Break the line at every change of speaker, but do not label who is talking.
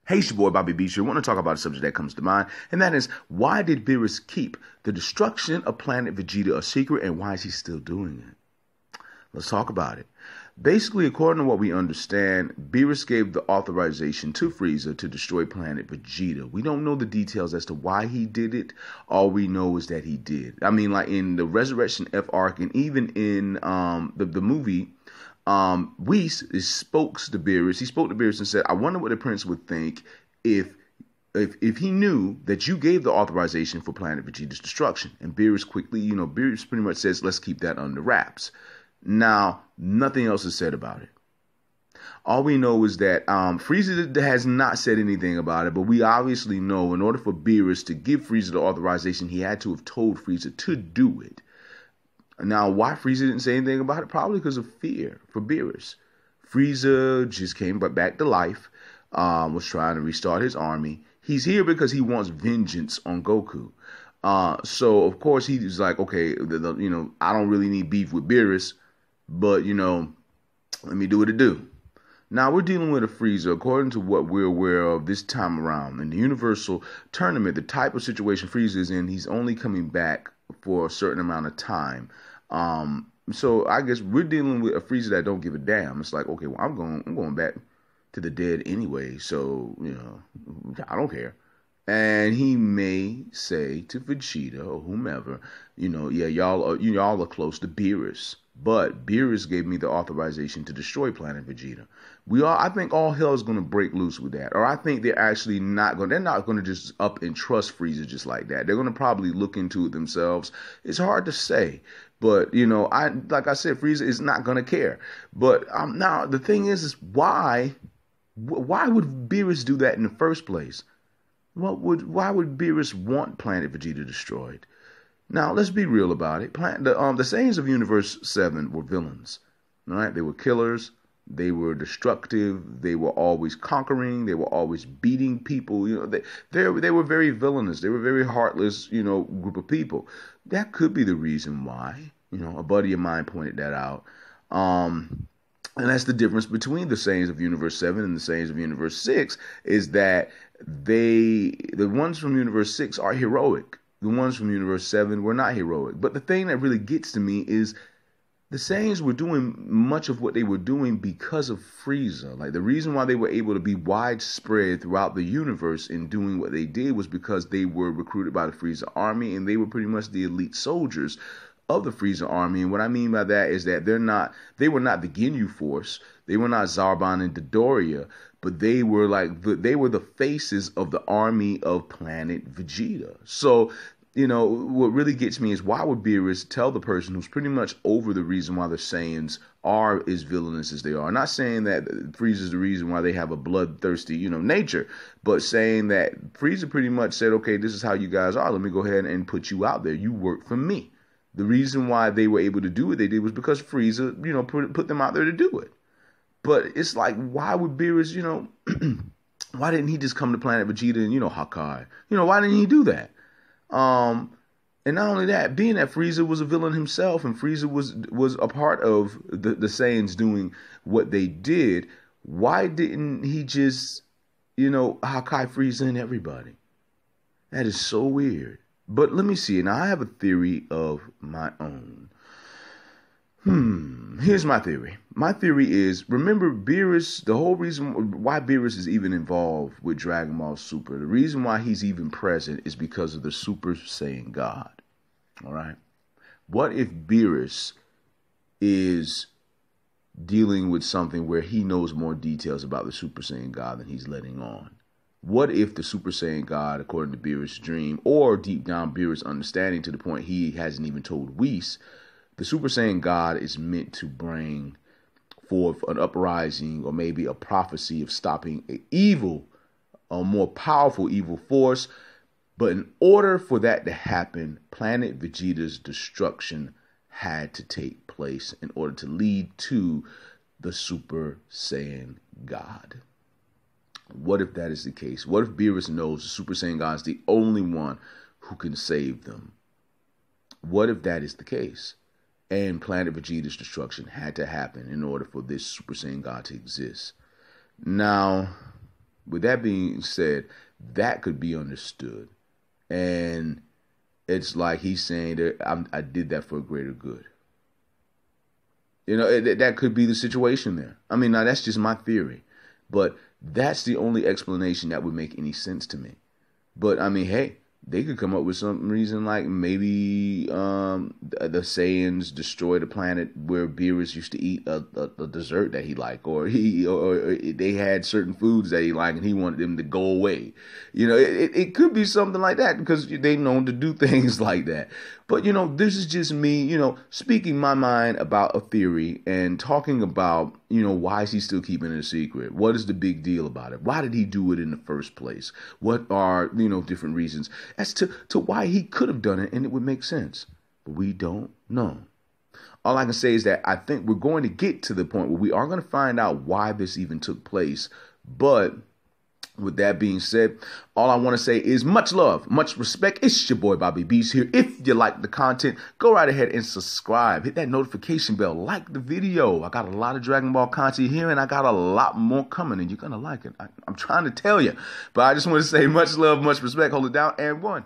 Hey, it's your boy Bobby Beach here. I want to talk about a subject that comes to mind, and that is, why did Beerus keep the destruction of planet Vegeta a secret, and why is he still doing it? Let's talk about it. Basically, according to what we understand, Beerus gave the authorization to Frieza to destroy planet Vegeta. We don't know the details as to why he did it. All we know is that he did. I mean, like in the Resurrection F arc, and even in the movie, Whis spoke to Beerus. He spoke to Beerus and said, "I wonder what the prince would think if." If he knew that you gave the authorization for Planet Vegeta's destruction." And Beerus quickly, Beerus pretty much says, let's keep that under wraps. Now, nothing else is said about it. All we know is that Frieza has not said anything about it, but we obviously know in order for Beerus to give Frieza the authorization, he had to have told Frieza to do it. Now, why Frieza didn't say anything about it? Probably because of fear for Beerus. Frieza just came back to life, was trying to restart his army. He's here because he wants vengeance on Goku. So, of course, he's like, okay, I don't really need beef with Beerus, but, let me do what it do. Now, we're dealing with a Frieza, according to what we're aware of this time around. In the Universal Tournament, the type of situation Frieza is in, he's only coming back for a certain amount of time. So I guess we're dealing with a Frieza that don't give a damn. It's like, okay, well, I'm going back to the dead anyway, so I don't care. And he may say to Vegeta or whomever, yeah, y'all are close to Beerus, but Beerus gave me the authorization to destroy Planet Vegeta. I think all hell is going to break loose with that, or I think they're not going to just up and trust Frieza just like that. They're going to probably look into it themselves. It's hard to say, but like I said, Frieza is not going to care. But now the thing is why would Beerus do that in the first place? Why would Beerus want Planet Vegeta destroyed? Now, let's be real about it. The Saiyans of Universe 7 were villains. All right? They were killers. They were destructive. They were always conquering. They were always beating people. They were very villainous. They were very heartless, group of people. That could be the reason why. A buddy of mine pointed that out. And that's the difference between the Saiyans of Universe 7 and the Saiyans of Universe 6, is that the ones from Universe 6 are heroic. The ones from Universe 7 were not heroic. But the thing that really gets to me is the Saiyans were doing much of what they were doing because of Frieza. Like, the reason why they were able to be widespread throughout the universe in doing what they did was because they were recruited by the Frieza army, and they were pretty much the elite soldiers of the Frieza army. And what I mean by that is that they were not the Ginyu Force, they were not Zarbon and Dodoria, but they were the faces of the army of Planet Vegeta. So, what really gets me is, why would Beerus tell the person who's pretty much over the reason why the Saiyans are as villainous as they are? Not saying that Frieza is the reason why they have a bloodthirsty, nature, but saying that Frieza pretty much said, okay, this is how you guys are. Let me go ahead and put you out there. You work for me. The reason why they were able to do what they did was because Frieza, put them out there to do it. But it's like, why would Beerus, why didn't he just come to Planet Vegeta and, Hakai? Why didn't he do that? And not only that, being that Frieza was a villain himself, and Frieza was a part of the Saiyans doing what they did, why didn't he just, Hakai Frieza and everybody? That is so weird. But let me see. Now, I have a theory of my own. Here's my theory. My theory is, remember Beerus, the whole reason why Beerus is even involved with Dragon Ball Super, the reason why he's even present is because of the Super Saiyan God. All right? What if Beerus is dealing with something where he knows more details about the Super Saiyan God than he's letting on? What if the Super Saiyan God, according to Beerus' dream, or deep down Beerus' understanding to the point he hasn't even told Whis, the Super Saiyan God is meant to bring forth an uprising, or maybe a prophecy of stopping an evil, a more powerful evil force. But in order for that to happen, Planet Vegeta's destruction had to take place in order to lead to the Super Saiyan God. What if that is the case? What if Beerus knows the Super Saiyan God is the only one who can save them? What if that is the case? And Planet Vegeta's destruction had to happen in order for this Super Saiyan God to exist. Now, With that being said, that could be understood. And it's like he's saying that I did that for a greater good. That could be the situation there. I mean, now that's just my theory. But that's the only explanation that would make any sense to me. But I mean, hey, they could come up with some reason like maybe the Saiyans destroyed a planet where Beerus used to eat a dessert that he liked, or they had certain foods that he liked and he wanted them to go away. It could be something like that because they known to do things like that. But this is just me, speaking my mind about a theory and talking about, why is he still keeping it a secret? What is the big deal about it? Why did he do it in the first place? What are, different reasons as to why he could have done it and it would make sense? But we don't know. All I can say is that I think we're going to get to the point where we are going to find out why this even took place. But with that being said, all I want to say is much love, much respect. It's your boy Bobby Beast here. If you like the content, go right ahead and subscribe. Hit that notification bell. Like the video. I got a lot of Dragon Ball content here, and I got a lot more coming, and you're going to like it. I'm trying to tell you. But I just want to say much love, much respect. Hold it down, and one.